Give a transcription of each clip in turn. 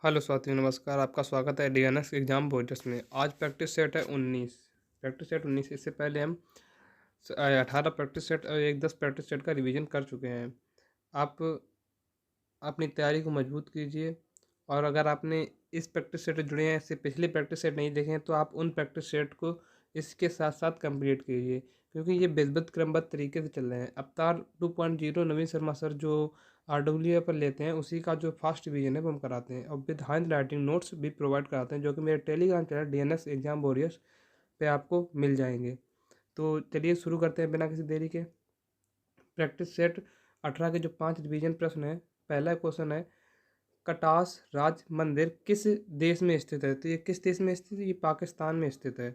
Hello साथियों, नमस्कार। आपका स्वागत है डीएनएस एग्जाम वॉरियर्स में। आज प्रैक्टिस सेट है 19। Practice set 19। इससे पहले हम 18 प्रैक्टिस सेट और 10 प्रैक्टिस सेट का रिवीजन कर चुके हैं। आप अपनी तैयारी को मजबूत कीजिए, और अगर आपने इस प्रैक्टिस सेट से जुड़े हैं, इससे पिछले प्रैक्टिस सेट नहीं देखे हैं, तो आप उन प्रैक्टिस सेट को इसके साथ साथ कंप्लीट कीजिए, क्योंकि ये बेलबद्ध क्रमबद्ध तरीके से चल रहे हैं। अवतार 2.0 नवीन शर्मा सर जो RWA पर लेते हैं, उसी का जो फास्ट रिवीजन है वो हम कराते हैं, और विद हैंड राइटिंग नोट्स भी प्रोवाइड कराते हैं, जो कि मेरे Telegram channel DNS exam warriors पे आपको मिल जाएंगे। तो चलिए शुरू करते हैं बिना किसी देरी के। प्रैक्टिस सेट 18 के जो 5 रिवीजन प्रश्न है। पहला क्वेश्चन है, कटास राज मंदिर किस देश में स्थित है? तो ये किस देश में स्थित है? ये पाकिस्तान में स्थित है।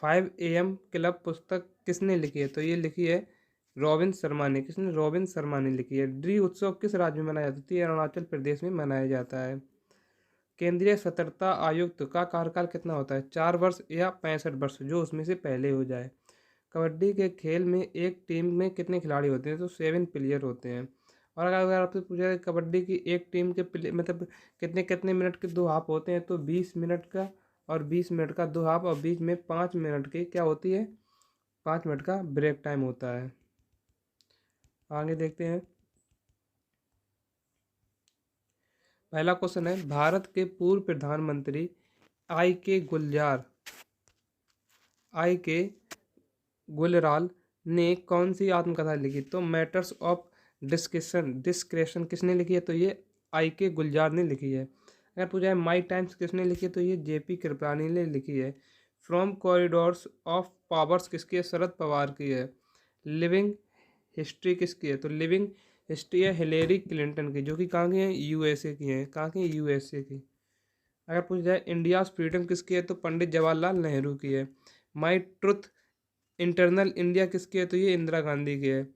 5 AM क्लब पुस्तक किसने लिखी है? तो ये लिखी है रॉबिन शर्मा ने। किसने? रॉबिन शर्मा ने लिखी है। ड्री उत्सव किस राज्य में मनाया जाता है? तो ये अरुणाचल प्रदेश में मनाया जाता है। केंद्रीय सतर्कता आयुक्त का कार्यकाल कितना होता है? 4 वर्ष या 65 वर्ष, जो उसमें से पहले हो जाए। कबड्डी के खेल में एक टीम में कितने खिलाड़ी होते हैं? तो 7 प्लेयर होते हैं। और अगर आपसे पूछा जाए कबड्डी की एक टीम के मतलब कितने कितने मिनट के 2 हाफ होते हैं, तो 20 मिनट का और 20 मिनट का 2 हाफ, और बीच में 5 मिनट की क्या होती है? 5 मिनट का ब्रेक टाइम होता है। आगे देखते हैं। पहला क्वेश्चन है, भारत के पूर्व प्रधानमंत्री आई के गुलराल ने कौन सी आत्मकथा लिखी? तो मैटर्स ऑफ डिस्क्रेशन किसने लिखी है? तो ये आई के गुलजार ने लिखी है। अगर पूछा है माई टाइम्स किसने लिखी है? तो ये JP कृपलानी ने लिखी है। फ्रॉम कॉरिडोर्स ऑफ पावर्स किसकी है? शरद पवार की है। लिविंग हिस्ट्री किसकी है? तो लिविंग हिस्ट्री है हिलेरी क्लिंटन की, जो कि कहाँ की है? USA की है। कहाँ की? USA की। अगर पूछा जाए इंडिया फ्रीडम किसकी है? तो पंडित जवाहरलाल नेहरू की है। माई ट्रुथ इंटरनल इंडिया किसकी है? तो ये इंदिरा गांधी की है।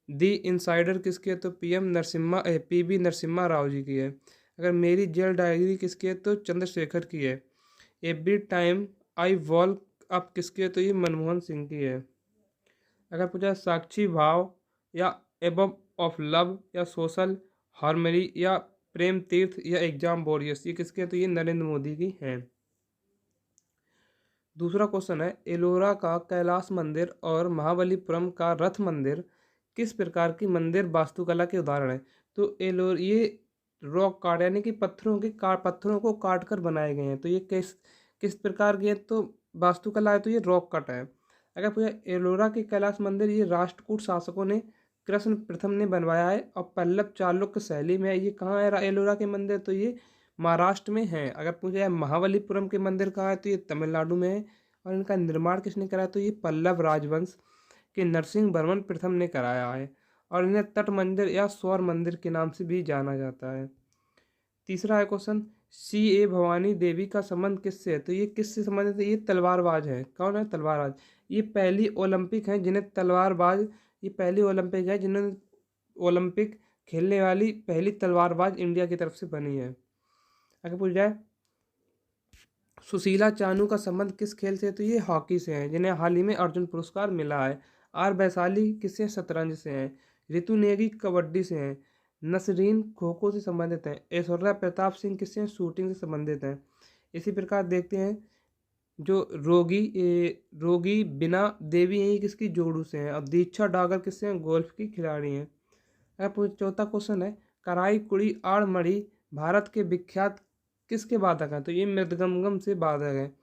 दी इंसाइडर किसकी है? तो PB नरसिम्हा राव जी की है। अगर मेरी जेल डायरी किसकी है? तो चंद्रशेखर की है। Every time I walk up किसकी है? तो ये मनमोहन सिंह की है। अगर पूछा साक्षी भाव या एबव ऑफ लव या सोशल हार्मनी या प्रेम तीर्थ या एग्जाम वॉरियर्स, ये किसके है? तो ये नरेंद्र मोदी की है। दूसरा क्वेश्चन है, एलोरा का कैलाश मंदिर और महाबलीपुरम का रथ मंदिर किस प्रकार की मंदिर वास्तुकला के उदाहरण है? तो एलोर ये रॉक काट यानी कि पत्थरों को काट कर बनाए गए हैं। तो ये किस किस प्रकार के हैं? तो वास्तुकला है, तो ये रॉक कट है। अगर पूछा एलोरा के कैलाश मंदिर, ये राष्ट्रकूट शासकों ने कृष्ण प्रथम ने बनवाया है, और पल्लव चालुक्य शैली में है। ये कहाँ है एलोरा के मंदिर? तो ये महाराष्ट्र में है। अगर पूछा जाए महाबलीपुरम के मंदिर कहाँ है? तो ये तमिलनाडु में है। और इनका निर्माण किसने कराया? तो ये पल्लव राजवंश के नरसिंह वर्मन प्रथम ने कराया है, और इन्हें तट मंदिर या सौर मंदिर के नाम से भी जाना जाता है। तीसरा है क्वेश्चन, CA भवानी देवी का संबंध किससे है? तो ये किससे संबंधित है? ये तलवारबाज है। कौन है? तलवारबाज। ये पहली ओलंपिक है जिन्हें तलवारबाज ये पहली ओलंपिक है जिन्होंने ओलंपिक खेलने वाली पहली तलवारबाज इंडिया की तरफ से बनी है। अगर पूछ जाए सुशीला चानू का संबंध किस खेल से है? तो ये हॉकी से है, जिन्हें हाल ही में अर्जुन पुरस्कार मिला है। R वैशाली किससे? शतरंज से हैं। ऋतु नेगी कबड्डी से हैं। नसरीन खो खो से संबंधित हैं। ऐश्वर्या प्रताप सिंह किससे हैं? शूटिंग से संबंधित हैं। इसी प्रकार देखते हैं, जो रोगी बिना देवी हैं, ये किसकी? जोड़ू से हैं। और दीक्षा डागर किससे हैं? गोल्फ की खिलाड़ी हैं। अब चौथा क्वेश्चन है, कराई कुड़ी आड़ मड़ी भारत के विख्यात किसके वादक हैं? तो ये मृदगम से वादक हैं।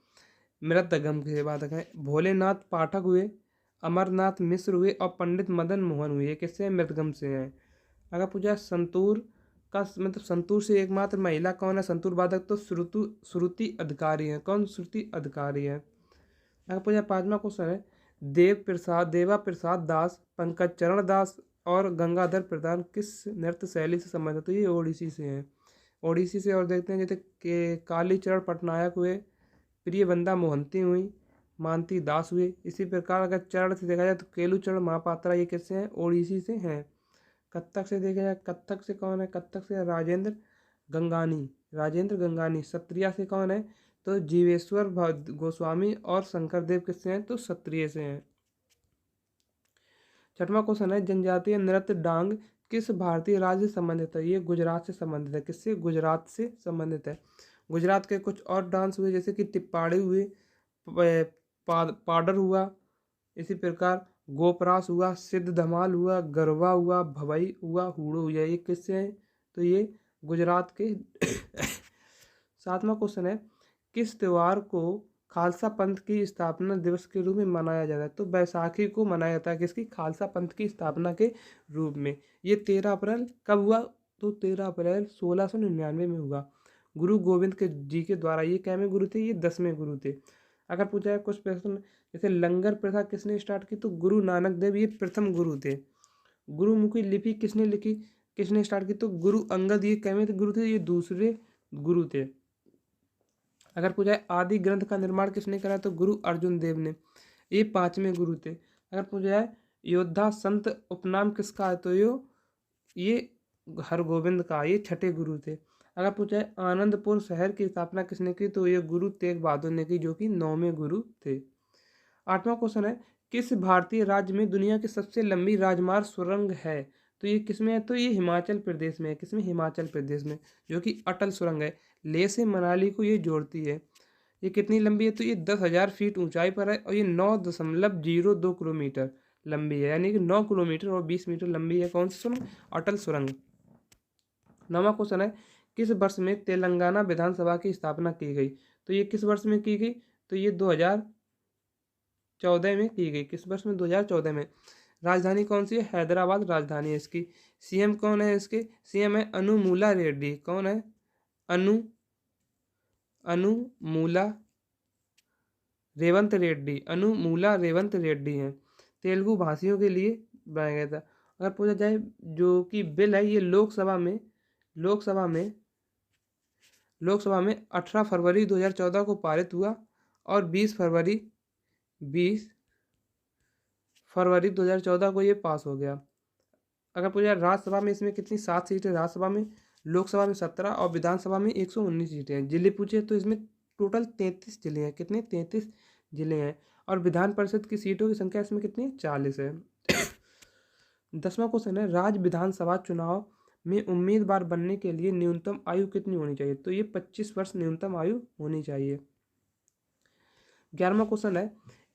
मृदगम के वादक हैं। भोलेनाथ पाठक हुए, अमरनाथ मिश्र हुए, और पंडित मदन मोहन हुए। ये किससे? मृदगम से हैं। अगर पूछा संतूर का मतलब संतूर से एकमात्र महिला कौन है संतूर वादक? तो श्रुति अधिकारी है। कौन? श्रुति अधिकारी है। अगर पूछा पांचवा क्वेश्चन है, देवा प्रसाद दास, पंकज चरण दास और गंगाधर प्रधान किस नृत्य शैली से संबंधित है? तो ये ओडिसी से हैं। ओडिसी से। और देखते हैं जैसे के कालीचरण पटनायक हुए, प्रियवंदा मोहंती हुई, मानती दास हुए। इसी प्रकार अगर चरण से देखा जाए तो केलूचरण महापात्रा, ये किससे हैं? ओडिसी से हैं। कत्थक से देखा जाए, कत्थक से कौन है? कत्थक से राजेंद्र गंगानी। सत्रिया से कौन है? तो जीवेश्वर गोस्वामी। और शंकर देव किससे हैं? तो सत्रिय से हैं। छठवां क्वेश्चन है, जनजातीय नृत्य डांग किस भारतीय राज्य से संबंधित है? ये गुजरात से संबंधित है। किससे? गुजरात से संबंधित है। गुजरात के कुछ और डांस हुए जैसे कि टिप्पाड़ी हुए, पाडर हुआ, इसी प्रकार गोपरास हुआ, सिद्ध धमाल हुआ, गरबा हुआ, भवई हुआ, हूड़ो हुआ। ये किससे हैं? तो ये गुजरात के। 7वां क्वेश्चन है, किस त्योहार को खालसा पंथ की स्थापना दिवस के रूप में मनाया जाता है? तो बैसाखी को मनाया जाता है। किसकी? खालसा पंथ की स्थापना के रूप में। ये 13 अप्रैल कब हुआ? तो 13 अप्रैल 1699 में हुआ। गुरु गोविंद के जी के द्वारा। ये कैवें गुरु थे? ये 10वें गुरु थे। अगर पूछा है कुछ प्रश्न जैसे लंगर प्रथा किसने स्टार्ट की? तो गुरु नानक देव ये प्रथम गुरु थे। गुरुमुखी लिपि किसने लिखी, किसने स्टार्ट की? तो गुरु अंगद। ये कैवें गुरु थे? ये दूसरे गुरु थे। अगर पूछा है आदि ग्रंथ का निर्माण किसने करा? तो गुरु अर्जुन देव ने। ये 5वें गुरु थे। अगर पूछा है योद्धा संत उपनाम किसका है? तो ये हरगोविंद का। ये 6ठे गुरु थे। अगर पूछा है आनंदपुर शहर की स्थापना किसने की? तो ये गुरु तेग बहादुर ने की, जो कि 9वें गुरु थे। 8वां क्वेश्चन है, किस भारतीय राज्य में दुनिया की सबसे लंबी राजमार्ग सुरंग है? तो ये किसमें है? तो ये हिमाचल प्रदेश में है। किसमें? हिमाचल प्रदेश में, जो कि अटल सुरंग है। लेह से मनाली को ये जोड़ती है। ये कितनी लंबी है? तो ये 10,000 फीट ऊंचाई पर है और ये 9.02 किलोमीटर लंबी है। यानी कि 9 किलोमीटर और 20 मीटर लंबी है। कौन सी सुरंग? अटल सुरंग। 9वां क्वेश्चन है, किस वर्ष में तेलंगाना विधानसभा की स्थापना की गई? तो ये किस वर्ष में की गई? तो ये 2014 में की गई। किस वर्ष में? 2014 में। राजधानी कौन सी है? हैदराबाद राजधानी है इसकी। सीएम कौन है इसके? सीएम है अनुमूला रेड्डी। कौन है? अनुमूला रेवंत रेड्डी। अनुमूला रेवंत रेड्डी हैं। तेलुगु भाषियों के लिए बनाया गया था। अगर पूछा जाए जो कि बिल है, ये लोकसभा में 18 फरवरी 2014 को पारित हुआ और 20 फरवरी 2014 को ये पास हो गया। अगर पूछा राज्यसभा में इसमें कितनी 7 सीटें राज्यसभा में, लोकसभा में 17 और विधानसभा में 119 सीटें हैं। जिले पूछे तो इसमें टोटल 33 जिले हैं। कितने? 33 जिले हैं। और विधान परिषद की सीटों की संख्या इसमें कितनी? 40 है। 10वां क्वेश्चन है, राज्य विधानसभा चुनाव में उम्मीदवार बनने के लिए न्यूनतम आयु कितनी होनी चाहिए? तो ये 25 वर्ष न्यूनतम आयु होनी चाहिए। 11वां क्वेश्चन है,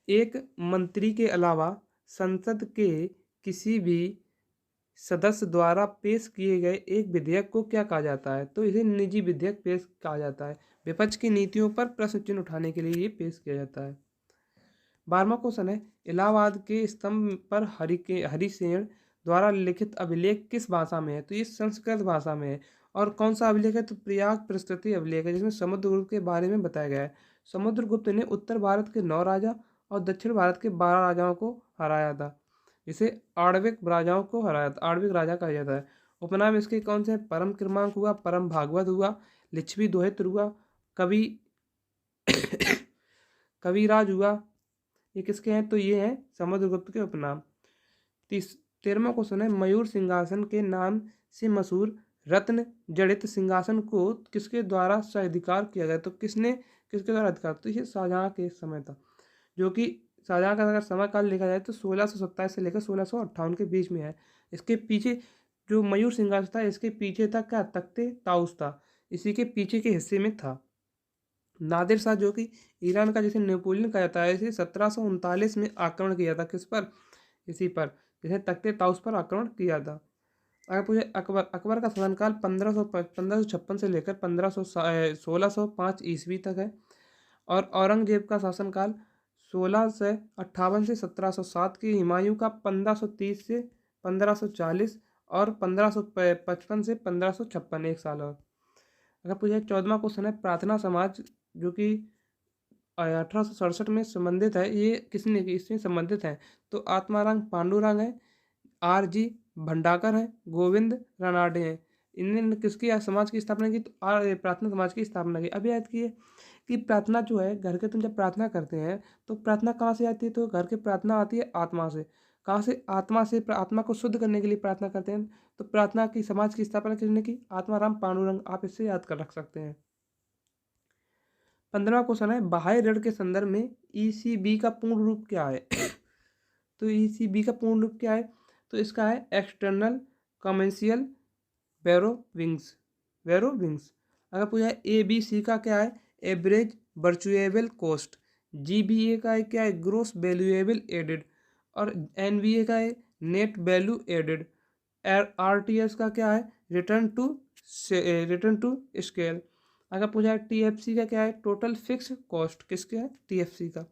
एक मंत्री के अलावा संसद के किसी भी सदस्य द्वारा पेश किए गए एक विधेयक को क्या कहा जाता है? तो इसे निजी विधेयक पेश कहा जाता है। विपक्ष की नीतियों पर प्रश्न चिन्ह उठाने के लिए ये पेश किया जाता है। 12वां क्वेश्चन है, इलाहाबाद के स्तंभ पर हरिसेन द्वारा लिखित अभिलेख किस भाषा में है? तो ये संस्कृत भाषा में है। और कौन सा अभिलेख है? तो प्रयाग प्रस्तुति अभिलेख है, जिसमें समुद्रगुप्त के बारे में बताया गया है। समुद्रगुप्त ने उत्तर भारत के 9 राजा और दक्षिण भारत के 12 राजाओं को हराया था। इसे आणविक राजाओं को हराया था, आणविक राजा कहा जाता है। उपनाम इसके कौन से? परम क्रमांक हुआ, परम भागवत हुआ, लिच्छवी दोहित्र हुआ, कवि कविराज हुआ। ये किसके हैं? तो ये हैं समुद्रगुप्त के उपनाम। 13वां क्वेश्चन है, मयूर सिंहासन के नाम से मशहूर रत्न जड़ित सिंहासन को किसके द्वारा स्वाधिकार किया गया? तो किसके द्वारा अधिकार? तो ये शाहजहां के समय था, जो कि शाहजहां का अगर समय काल देखा जाए तो 1627 से लेकर 1658 के बीच में है। इसके पीछे जो मयूर सिंहासन था, इसके पीछे था क्या? तख्ते ताउस था, इसी के पीछे के हिस्से में था। नादिर शाह, जो कि ईरान का जिसे नेपोलियन कहा जाता है, इसे 1739 में आक्रमण किया था। किस पर? इसी पर, जिसे तख्ते ताउस पर आक्रमण किया था। अगर पूछे अकबर का शासनकाल 1556 से लेकर 1605 ईस्वी तक है। और औरंगजेब का शासनकाल 1658 से 1707 की। हुमायूं का 1530 से 1540 और 1555 से 1556, 1 साल। और अगर पूछे 14वां क्वेश्चन है, प्रार्थना समाज जो कि 1867 में संबंधित है, ये किसने की? इसमें संबंधित है तो आत्माराम पांडुरंग है, R.G. भंडाकर है, गोविंद रानाडे हैं। इन्होंने किसकी समाज की स्थापना की? तो प्रार्थना समाज की स्थापना की। अभी याद किए कि प्रार्थना जो है, घर के तुम जब प्रार्थना करते हैं तो प्रार्थना कहाँ से आती है? तो घर के प्रार्थना आती है आत्मा से। कहाँ से? आत्मा से। आत्मा को शुद्ध करने के लिए प्रार्थना करते हैं। तो प्रार्थना की समाज की स्थापना किसने की? आत्माराम पांडुरंग। आप इससे याद कर रख सकते हैं। 15वां क्वेश्चन है, बाह्य ऋण के संदर्भ में ECB का पूर्ण रूप क्या है? तो ECB का पूर्ण रूप क्या है? तो इसका है एक्सटर्नल कमर्शियल वेरोविंग्स। अगर पूछा है ABC का क्या है, एवरेज वर्चुएबल कॉस्ट। GVA का है क्या है, ग्रोस वैल्यूएबल एडेड। और NVA का है नेट वैल्यू एडेड। RTS का क्या है, रिटर्न टू स्केल। अगर पूछा है TFC का क्या है, टोटल फिक्स कॉस्ट। किसका है, TFC का।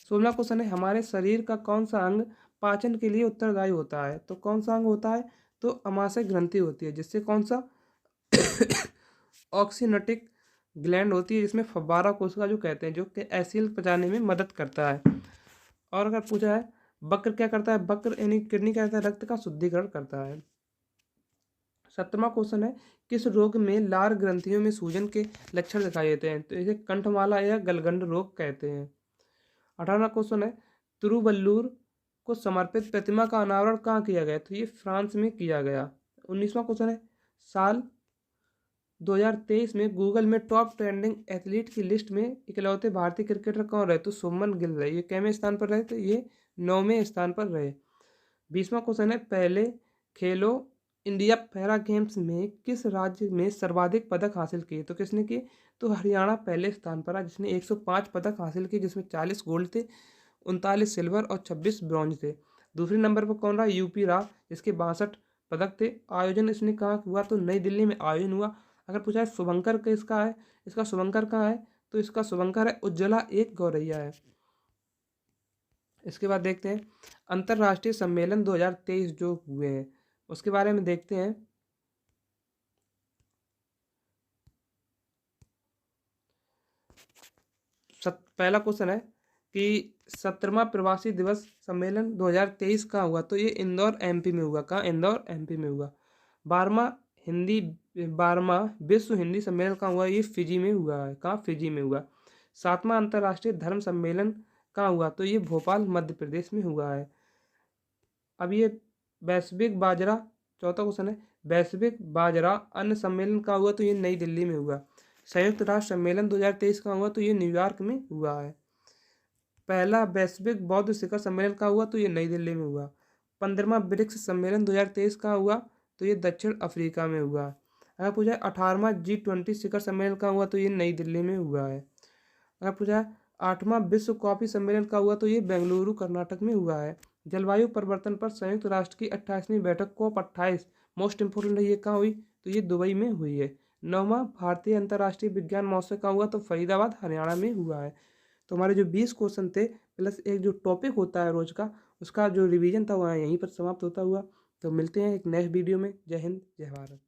16 क्वेश्चन है, हमारे शरीर का कौन सा अंग पाचन के लिए उत्तरदायी होता है। तो कौन सा अंग होता है, तो अमाशय ग्रंथि होती है, जिससे कौन सा ऑक्सीनटिक ग्लैंड होती है, जिसमें फव्वारा कोशिका जो कहते हैं, जो कि एसिड पचाने में मदद करता है। और अगर पूछा है वक्र क्या करता है, वक्र यानी किडनी क्या करता है, रक्त का शुद्धिकरण करता है। 17वां क्वेश्चन है, किस रोग में लार ग्रंथियों में सूजन के लक्षण दिखाई देते हैं। तो इसे कंठमाला या गलगंड रोग कहते हैं। 18वां क्वेश्चन है, तिरुवल्लुर को समर्पित प्रतिमा का अनावरण कहाँ किया गया। तो ये फ्रांस में किया गया। 19वां क्वेश्चन है, साल 2023 में गूगल में टॉप ट्रेंडिंग एथलीट की लिस्ट में इकलौते भारतीय क्रिकेटर कौन रहे। तो शुभमन गिल रहे। ये कैवें स्थान पर रहे, तो ये 9वें स्थान पर रहे। 20वां क्वेश्चन है, पहले खेलो इंडिया पैरा गेम्स में किस राज्य में सर्वाधिक पदक हासिल किए। तो किसने किए, तो हरियाणा पहले स्थान पर है, जिसने 105 पदक हासिल किए, जिसमें 40 गोल्ड थे, 39 सिल्वर और 26 ब्रॉन्ज थे। दूसरे नंबर पर कौन रहा, यूपी रहा, जिसके 62 पदक थे। आयोजन इसने कहाँ हुआ, तो नई दिल्ली में आयोजन हुआ। अगर पूछा है शुभंकर किसका है, इसका शुभंकर कहाँ है, तो इसका शुभंकर है उज्ज्वला एक गौरैया है। इसके बाद देखते हैं अंतर्राष्ट्रीय सम्मेलन 2023 जो हुए हैं, उसके बारे में देखते हैं। पहला क्वेश्चन है कि 17वां प्रवासी दिवस सम्मेलन 2023 कहाँ हुआ। तो ये इंदौर MP में हुआ। कहाँ, इंदौर MP में हुआ। 12वां विश्व हिंदी सम्मेलन कहाँ हुआ, ये फिजी में हुआ है। कहाँ, फिजी में हुआ। 7वां अंतर्राष्ट्रीय धर्म सम्मेलन कहाँ हुआ, तो ये भोपाल मध्य प्रदेश में हुआ है। अब ये वैश्विक बाजरा, चौथा क्वेश्चन है, वैश्विक बाजरा अन्न सम्मेलन कहाँ हुआ, तो ये नई दिल्ली में हुआ। संयुक्त राष्ट्र सम्मेलन 2023 कहाँ हुआ, तो ये न्यूयॉर्क में हुआ है। पहला वैश्विक बौद्ध शिखर सम्मेलन कहाँ हुआ, तो ये नई दिल्ली में हुआ। 15वां ब्रिक्स सम्मेलन 2023 कहाँ हुआ, तो ये दक्षिण अफ्रीका में हुआ। अगर पूछा है 18वां G20 शिखर सम्मेलन कहाँ हुआ, तो ये नई दिल्ली में हुआ है। अगर पूछा है 8वां विश्व कॉफी सम्मेलन कहाँ हुआ, तो ये बेंगलुरु कर्नाटक में हुआ है। जलवायु परिवर्तन पर संयुक्त राष्ट्र की 28वीं बैठक COP28 मोस्ट इंपोर्टेंट है, ये कहाँ हुई, तो ये दुबई में हुई है। 9वां भारतीय अंतर्राष्ट्रीय विज्ञान महोत्सव कहाँ हुआ, तो फरीदाबाद हरियाणा में हुआ है। तो हमारे जो 20 क्वेश्चन थे प्लस एक जो टॉपिक होता है रोज का, उसका जो रिवीजन था वह यहीं पर समाप्त होता हुआ। तो मिलते हैं एक नेक्स्ट वीडियो में। जय हिंद, जय भारत।